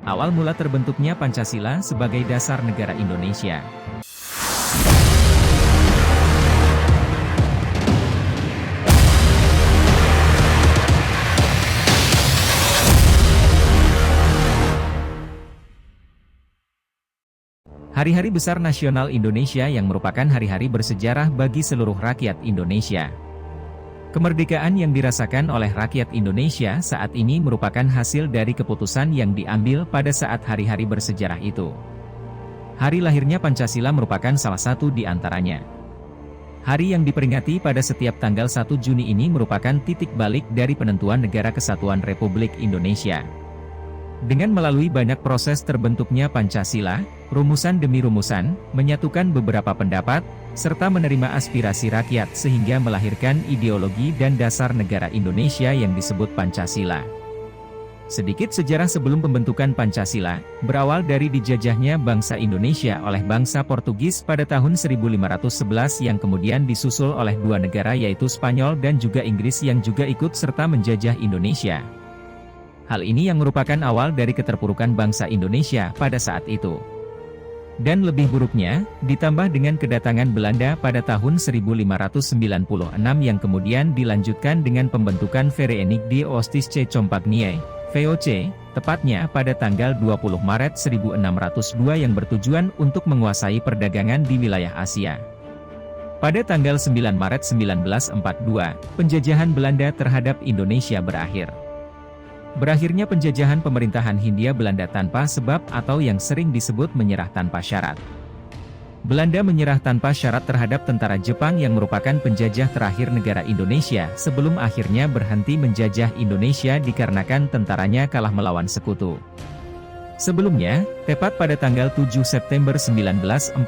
Awal mula terbentuknya Pancasila sebagai dasar negara Indonesia. Hari-hari besar nasional Indonesia yang merupakan hari-hari bersejarah bagi seluruh rakyat Indonesia. Kemerdekaan yang dirasakan oleh rakyat Indonesia saat ini merupakan hasil dari keputusan yang diambil pada saat hari-hari bersejarah itu. Hari lahirnya Pancasila merupakan salah satu di antaranya. Hari yang diperingati pada setiap tanggal 1 Juni ini merupakan titik balik dari penentuan Negara Kesatuan Republik Indonesia. Dengan melalui banyak proses terbentuknya Pancasila, rumusan demi rumusan, menyatukan beberapa pendapat, serta menerima aspirasi rakyat sehingga melahirkan ideologi dan dasar negara Indonesia yang disebut Pancasila. Sedikit sejarah sebelum pembentukan Pancasila, berawal dari dijajahnya bangsa Indonesia oleh bangsa Portugis pada tahun 1511 yang kemudian disusul oleh dua negara yaitu Spanyol dan juga Inggris yang juga ikut serta menjajah Indonesia. Hal ini yang merupakan awal dari keterpurukan bangsa Indonesia pada saat itu. Dan lebih buruknya, ditambah dengan kedatangan Belanda pada tahun 1596 yang kemudian dilanjutkan dengan pembentukan Verenigde Oostische Compagnie, VOC, tepatnya pada tanggal 20 Maret 1602 yang bertujuan untuk menguasai perdagangan di wilayah Asia. Pada tanggal 9 Maret 1942, penjajahan Belanda terhadap Indonesia berakhir. Berakhirnya penjajahan pemerintahan Hindia Belanda tanpa sebab atau yang sering disebut menyerah tanpa syarat. Belanda menyerah tanpa syarat terhadap tentara Jepang yang merupakan penjajah terakhir negara Indonesia sebelum akhirnya berhenti menjajah Indonesia dikarenakan tentaranya kalah melawan sekutu. Sebelumnya, tepat pada tanggal 7 September 1944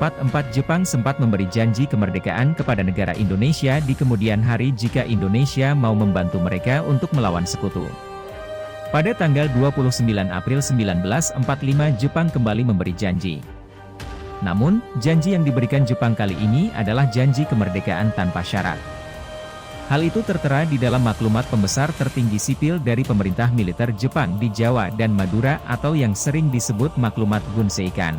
Jepang sempat memberi janji kemerdekaan kepada negara Indonesia di kemudian hari jika Indonesia mau membantu mereka untuk melawan sekutu. Pada tanggal 29 April 1945 Jepang kembali memberi janji. Namun, janji yang diberikan Jepang kali ini adalah janji kemerdekaan tanpa syarat. Hal itu tertera di dalam maklumat pembesar tertinggi sipil dari pemerintah militer Jepang di Jawa dan Madura atau yang sering disebut maklumat Gunseikan.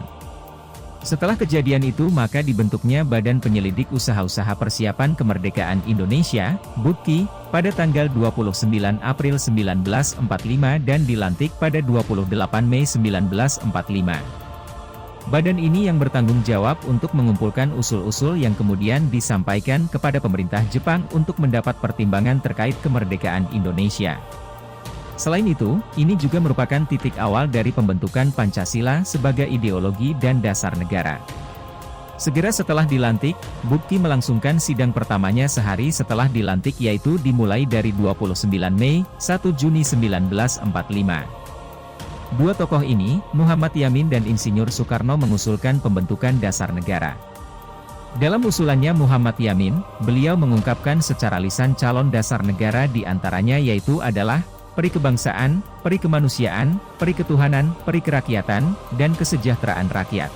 Setelah kejadian itu maka dibentuknya Badan Penyelidik Usaha-Usaha Persiapan Kemerdekaan Indonesia, BUPKI, pada tanggal 29 April 1945 dan dilantik pada 28 Mei 1945. Badan ini yang bertanggung jawab untuk mengumpulkan usul-usul yang kemudian disampaikan kepada pemerintah Jepang untuk mendapat pertimbangan terkait kemerdekaan Indonesia. Selain itu, ini juga merupakan titik awal dari pembentukan Pancasila sebagai ideologi dan dasar negara. Segera setelah dilantik, BUPKI melangsungkan sidang pertamanya sehari setelah dilantik yaitu dimulai dari 29 Mei, 1 Juni 1945. Dua tokoh ini, Muhammad Yamin dan Insinyur Soekarno mengusulkan pembentukan dasar negara. Dalam usulannya Muhammad Yamin, beliau mengungkapkan secara lisan calon dasar negara di antaranya yaitu adalah peri kebangsaan, peri kemanusiaan, peri ketuhanan, peri kerakyatan, dan kesejahteraan rakyat.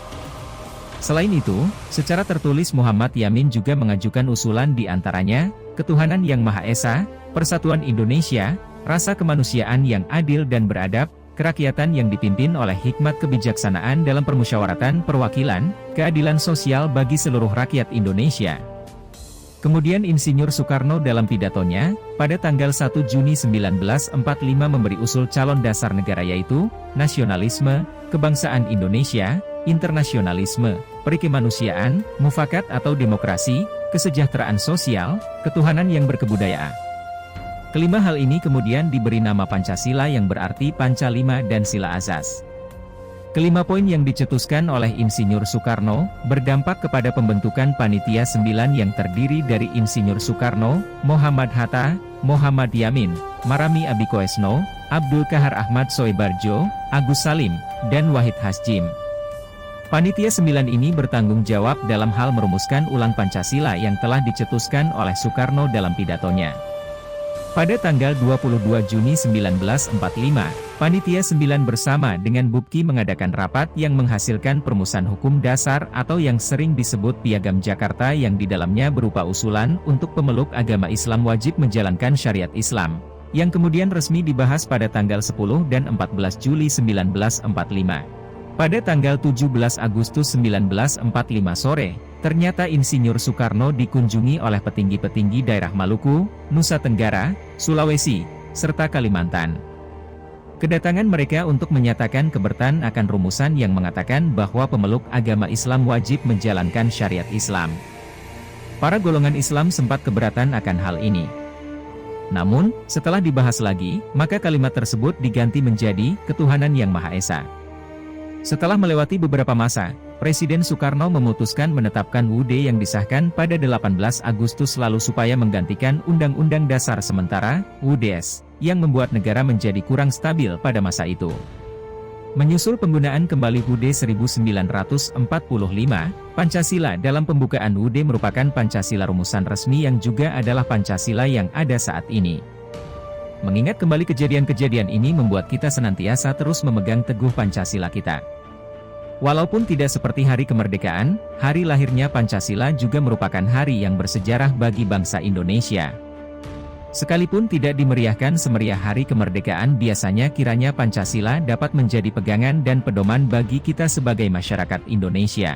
Selain itu, secara tertulis Muhammad Yamin juga mengajukan usulan di antaranya, ketuhanan yang Maha Esa, persatuan Indonesia, rasa kemanusiaan yang adil dan beradab, kerakyatan yang dipimpin oleh hikmat kebijaksanaan dalam permusyawaratan perwakilan, keadilan sosial bagi seluruh rakyat Indonesia. Kemudian Insinyur Soekarno dalam pidatonya, pada tanggal 1 Juni 1945 memberi usul calon dasar negara yaitu, nasionalisme, kebangsaan Indonesia, internasionalisme, perikemanusiaan, mufakat atau demokrasi, kesejahteraan sosial, ketuhanan yang berkebudayaan. Kelima hal ini kemudian diberi nama Pancasila yang berarti Panca Lima dan Sila Azas. Kelima poin yang dicetuskan oleh Insinyur Soekarno, berdampak kepada pembentukan Panitia 9 yang terdiri dari Insinyur Soekarno, Muhammad Hatta, Muhammad Yamin, Marami Abikoesno, Abdul Kahar Ahmad Soebarjo, Agus Salim, dan Wahid Hasjim. Panitia 9 ini bertanggung jawab dalam hal merumuskan ulang Pancasila yang telah dicetuskan oleh Soekarno dalam pidatonya. Pada tanggal 22 Juni 1945, Panitia 9 bersama dengan BUPKI mengadakan rapat yang menghasilkan perumusan hukum dasar atau yang sering disebut Piagam Jakarta yang di dalamnya berupa usulan untuk pemeluk agama Islam wajib menjalankan syariat Islam. yang kemudian resmi dibahas pada tanggal 10 dan 14 Juli 1945. Pada tanggal 17 Agustus 1945 sore, ternyata Insinyur Soekarno dikunjungi oleh petinggi-petinggi daerah Maluku, Nusa Tenggara, Sulawesi, serta Kalimantan. Kedatangan mereka untuk menyatakan keberatan akan rumusan yang mengatakan bahwa pemeluk agama Islam wajib menjalankan syariat Islam. Para golongan Islam sempat keberatan akan hal ini. Namun, setelah dibahas lagi, maka kalimat tersebut diganti menjadi ketuhanan yang Maha Esa. Setelah melewati beberapa masa, Presiden Soekarno memutuskan menetapkan UUD yang disahkan pada 18 Agustus lalu supaya menggantikan Undang-Undang Dasar Sementara, UUDS, yang membuat negara menjadi kurang stabil pada masa itu. Menyusul penggunaan kembali UUD 1945, Pancasila dalam pembukaan UUD merupakan Pancasila rumusan resmi yang juga adalah Pancasila yang ada saat ini. Mengingat kembali kejadian-kejadian ini membuat kita senantiasa terus memegang teguh Pancasila kita. Walaupun tidak seperti hari kemerdekaan, hari lahirnya Pancasila juga merupakan hari yang bersejarah bagi bangsa Indonesia. Sekalipun tidak dimeriahkan semeriah hari kemerdekaan, biasanya kiranya Pancasila dapat menjadi pegangan dan pedoman bagi kita sebagai masyarakat Indonesia.